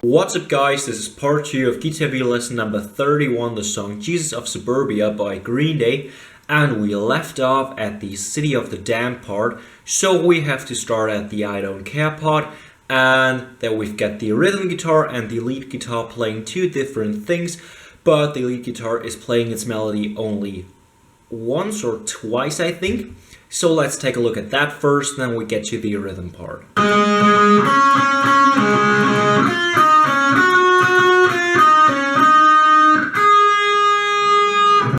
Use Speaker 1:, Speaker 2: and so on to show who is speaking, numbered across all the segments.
Speaker 1: What's up guys, this is part 2 of guitar video lesson number 31, the song Jesus of Suburbia by Green Day, and we left off at the City of the Damned part, so we have to start at the I Don't Care part, and then we've got the rhythm guitar and the lead guitar playing two different things, but the lead guitar is playing its melody only once or twice, I think. So let's take a look at that first, then we get to the rhythm part.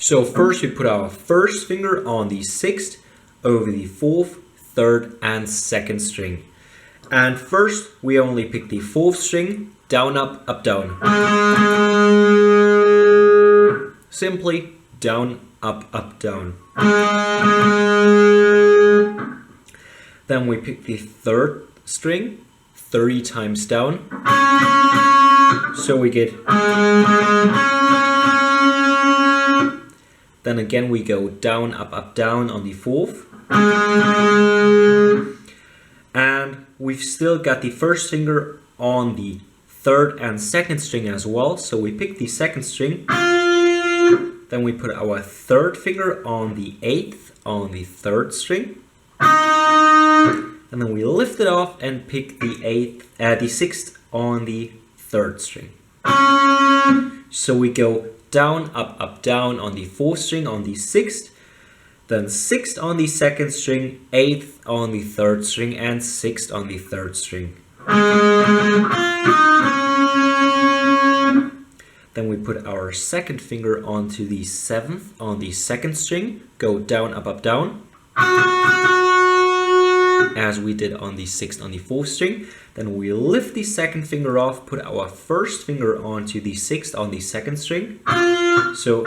Speaker 1: So first we put our first finger on the 6th over the 4th, 3rd and 2nd string. And first we only pick the 4th string, down, up, down. Simply down, up, down. Then we pick the 3rd string, 30 times down. So we get... Then again we go down, up, down on the 4th. And we've still got the 1st finger on the 3rd and 2nd string as well. So we pick the 2nd string. Then we put our 3rd finger on the 8th on the 3rd string. And then we lift it off and pick the 6th on the 3rd string. So we go down, up, down on the 4th string on the 6th, then 6th on the 2nd string, 8th on the 3rd string, and 6th on the 3rd string. Then we put our 2nd finger onto the 7th on the 2nd string, go down, up, down, as we did on the 6th on the 4th string. Then we lift the 2nd finger off, put our 1st finger onto the 6th on the 2nd string. So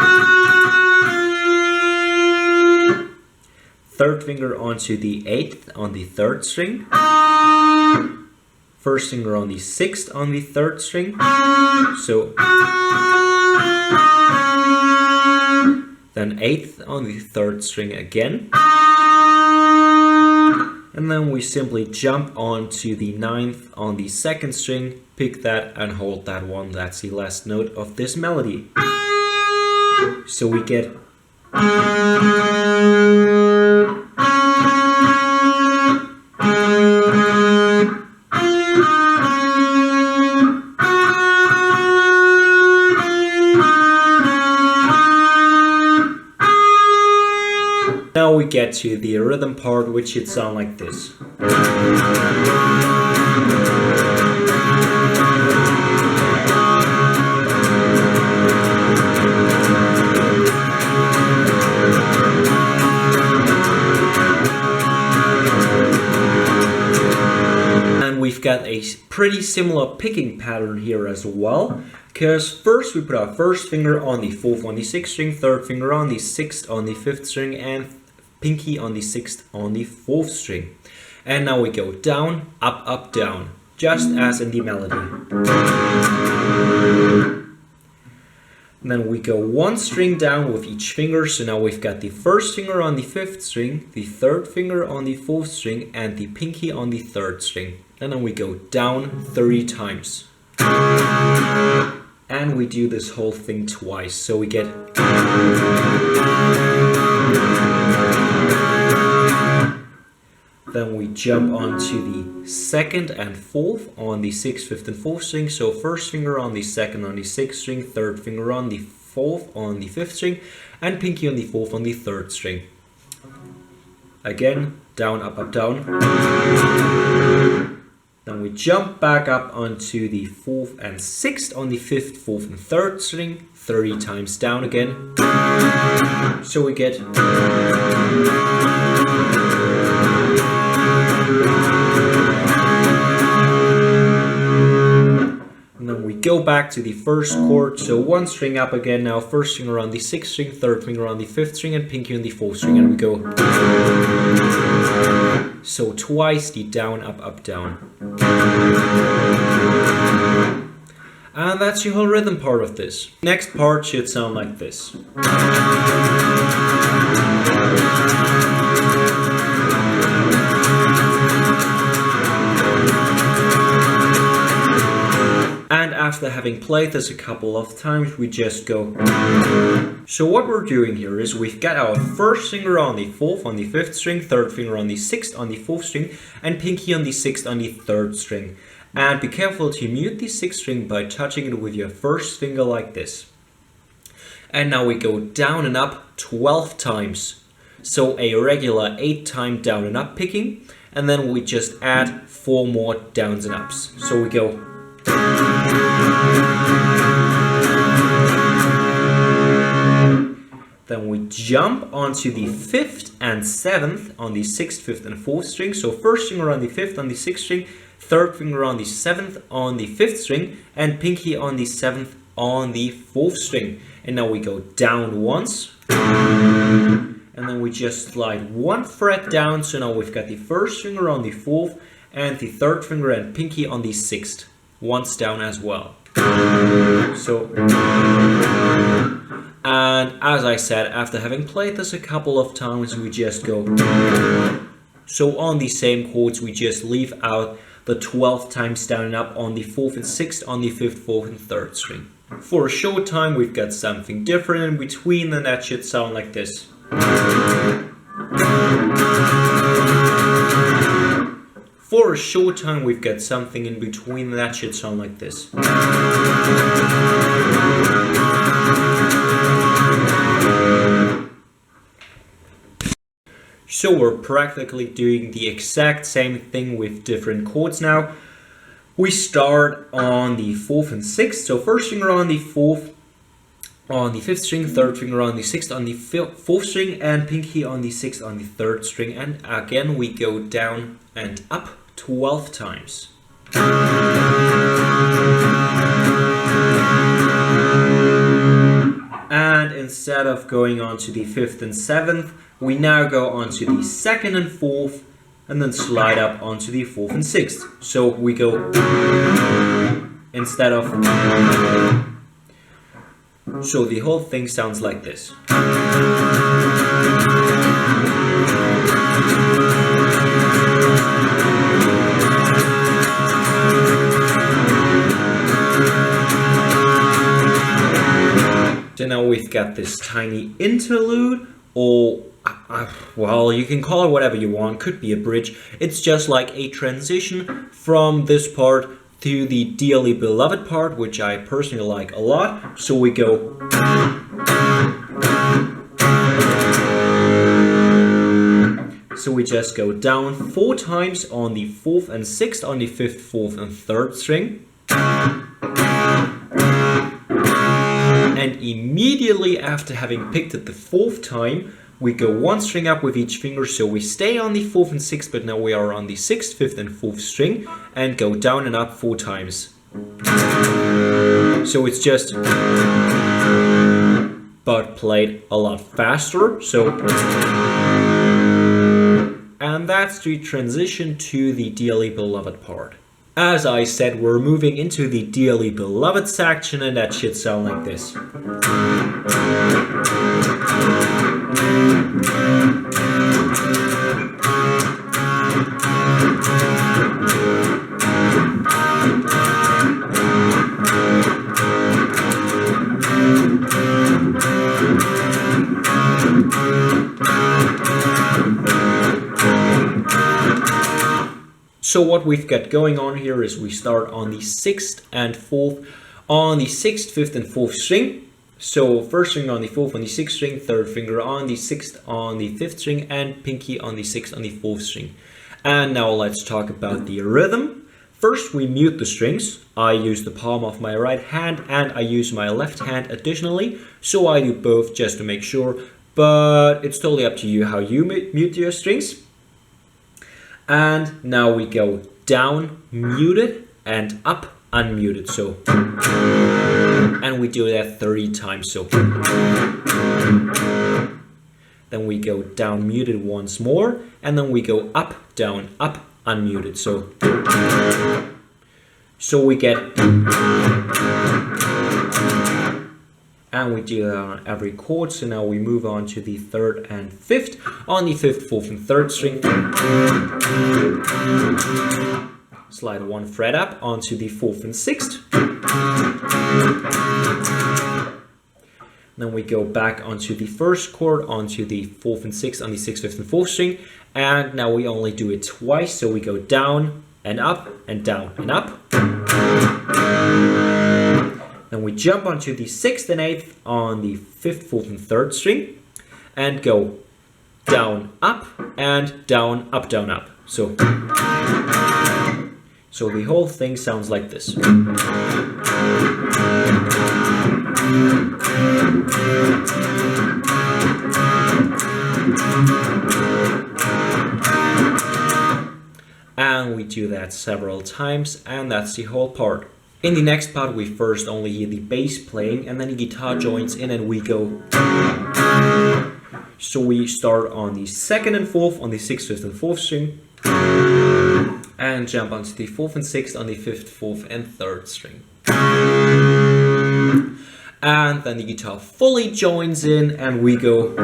Speaker 1: 3rd finger onto the 8th on the 3rd string. 1st finger on the 6th on the 3rd string. So then 8th on the 3rd string again. And then we simply jump onto the 9th on the 2nd string, pick that and hold that one. That's the last note of this melody. So we get... Now we get to the rhythm part, which should sound like this. And we've got a pretty similar picking pattern here as well. Because first we put our 1st finger on the 4th on the 6th string, 3rd finger on the 6th on the 5th string, and pinky on the 6th on the 4th string. And now we go down, up, down, just as in the melody. And then we go one string down with each finger. So now we've got the 1st finger on the 5th string, the 3rd finger on the 4th string, and the pinky on the 3rd string. And then we go down 30 times. And we do this whole thing twice. So we get... Then we jump onto the 2nd and 4th on the 6th, 5th and 4th string. So 1st finger on the 2nd on the 6th string, 3rd finger on the 4th on the 5th string, and pinky on the 4th on the 3rd string. Again, down, up, down. Then we jump back up onto the 4th and 6th on the 5th, 4th and 3rd string, 30 times down again. So we get... And then we go back to the 1st chord, so one string up again now, 1st finger on the 6th string, 3rd finger on the 5th string, and pinky on the 4th string, and we go... So twice the down, up, down. And that's the whole rhythm part of this. Next part should sound like this. after having played this a couple of times, we just go. So what we're doing here is we've got our first finger on the 4th on the 5th string, third finger on the 6th on the 4th string, and pinky on the 6th on the 3rd string. And be careful to mute the 6th string by touching it with your first finger like this. And now we go down and up 12 times. So a regular 8-time down and up picking. And then we just add 4 more downs and ups. So we go. Then we jump onto the 5th and 7th on the 6th, 5th and 4th string. So first finger on the 5th on the 6th string, third finger on the 7th on the 5th string, and pinky on the 7th on the 4th string. And now we go down once. And then we just slide 1 fret down. So now we've got the first finger on the 4th and the third finger and pinky on the 6th. Once down as well. So, and as I said, after having played this a couple of times, we just go. So on the same chords, we just leave out the 12 times down and up on the 4th and 6th, on the 5th, 4th and 3rd string. For a short time, we've got something different in between, and that should sound like this. For a short time, we've got something in between, and that should sound like this. So we're practically doing the exact same thing with different chords now. We start on the 4th and 6th. So first finger on the 4th, on the 5th string, third finger on the 6th on the 4th string, and pinky on the 6th on the 3rd string. And again, we go down and up 12 times. And instead of going on to the 5th and 7th, we now go on to the 2nd and 4th, and then slide up onto the 4th and 6th. So we go instead of. So the whole thing sounds like this. So now we've got this tiny interlude, or well, you can call it whatever you want, could be a bridge. It's just like a transition from this part to the Dearly Beloved part, which I personally like a lot. So we go. So we just go down 4 times on the 4th and 6th, on the 5th, 4th and 3rd string. And immediately after having picked it the 4th time, we go 1 string up with each finger, so we stay on the 4th and 6th, but now we are on the 6th, 5th and 4th string, and go down and up 4 times. So it's just, but played a lot faster. So, and that's the transition to the Dearly Beloved part. As I said, we're moving into the Dearly Beloved section, and that should sound like this. So what we've got going on here is we start on the 6th and 4th, on the 6th, 5th and 4th string. So first string on the 4th on the 6th string, third finger on the 6th on the 5th string, and pinky on the 6th on the 4th string. And now let's talk about the rhythm. First we mute the strings. I use the palm of my right hand and I use my left hand additionally. So I do both just to make sure, but it's totally up to you how you mute your strings. And now we go down, muted, and up, unmuted. So, and we do that 30 times. So, then we go down, muted once more, and then we go up, unmuted. So we get, and we do that on every chord. So now we move on to the 3rd and 5th. On the 5th, 4th and 3rd string, slide 1 fret up onto the 4th and 6th. Then we go back onto the first chord, onto the 4th and 6th on the 6th, 5th and 4th string. And now we only do it twice, so we go down and up and down and up. Then we jump onto the 6th and 8th on the 5th, 4th and 3rd string and go down, up and down, up, down, up. So the whole thing sounds like this. And we do that several times, and that's the whole part. In the next part, we first only hear the bass playing, and then the guitar joins in and we go. So we start on the 2nd and 4th on the 6th, 5th and 4th string, and jump onto the 4th and 6th on the 5th, 4th and 3rd string. And then the guitar fully joins in and we go.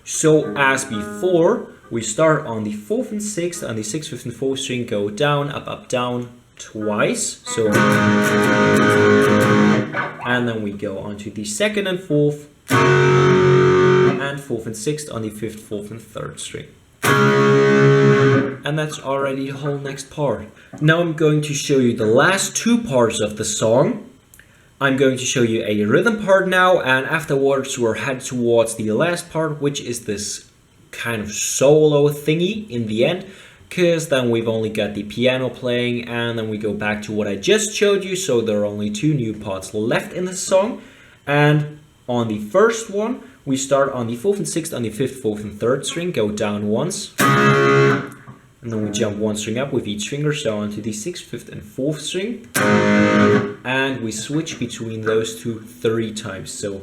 Speaker 1: So as before, we start on the 4th and 6th on the 6th, 5th and 4th string, go down, up, down twice. So, and then we go onto the 2nd and 4th, and 4th and 6th on the 5th, 4th and 3rd string. And that's already the whole next part. Now I'm going to show you the last two parts of the song. I'm going to show you a rhythm part now, and afterwards we'll head towards the last part, which is this kind of solo thingy in the end, because then we've only got the piano playing, and then we go back to what I just showed you, so there are only two new parts left in the song. And on the first one, we start on the 4th and 6th on the 5th, 4th and 3rd string, go down once, and then we jump one string up with each finger, so onto the 6th, 5th and 4th string, and we switch between those two 3 times. So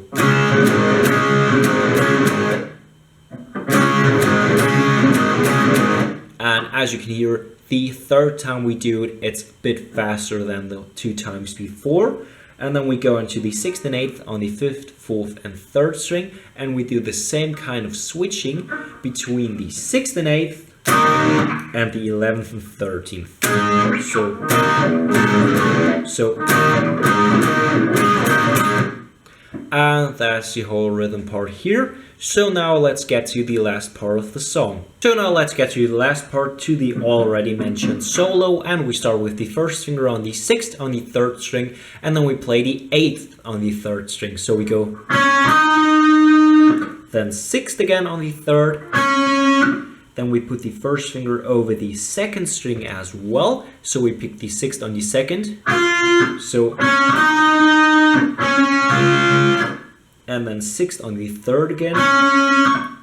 Speaker 1: and as you can hear, the 3rd time we do it, it's a bit faster than the 2 times before. And then we go into the 6th and 8th on the 5th, 4th and 3rd string, and we do the same kind of switching between the 6th and 8th and the 11th and 13th. And that's the whole rhythm part here. So now let's get to the last part of the song. To the already mentioned solo, and we start with the 1st finger on the 6th on the 3rd string, and then we play the 8th on the 3rd string. So we go, then 6th again on the 3rd, then we put the 1st finger over the 2nd string as well, so we pick the 6th on the 2nd, so, and then 6th on the 3rd again,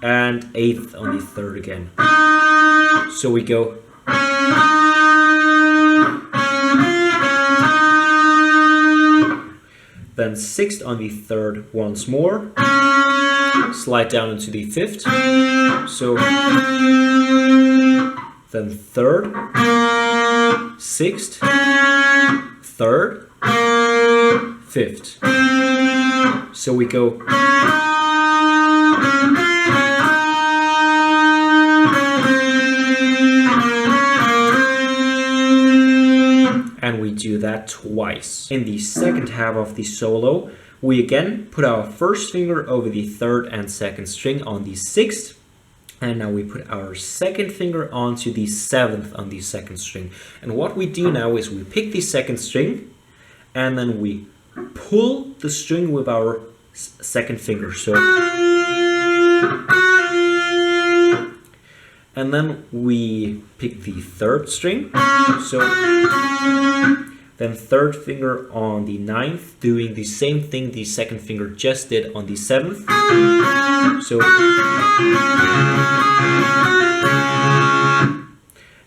Speaker 1: and 8th on the 3rd again. So we go. Then 6th on the 3rd once more, slide down into the 5th, so then 3rd, 6th, 3rd, 5th. So we go. And we do that twice. In the second half of the solo, we again put our 1st finger over the 3rd and 2nd string on the 6th. And now we put our 2nd finger onto the 7th on the 2nd string. And what we do now is we pick the 2nd string and then we pull the string with our 2nd finger. So, and then we pick the 3rd string. So, then 3rd finger on the 9th, doing the same thing the 2nd finger just did on the 7th. So,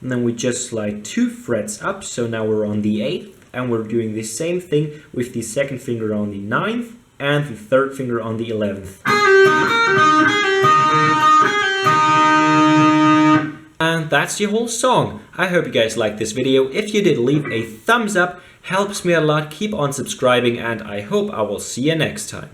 Speaker 1: and then we just slide 2 frets up, so now we're on the 8th, and we're doing the same thing with the 2nd finger on the 9th and the 3rd finger on the 11th. And that's the whole song. I hope you guys liked this video. If you did, leave a thumbs up, helps me a lot. Keep on subscribing, and I hope I will see you next time.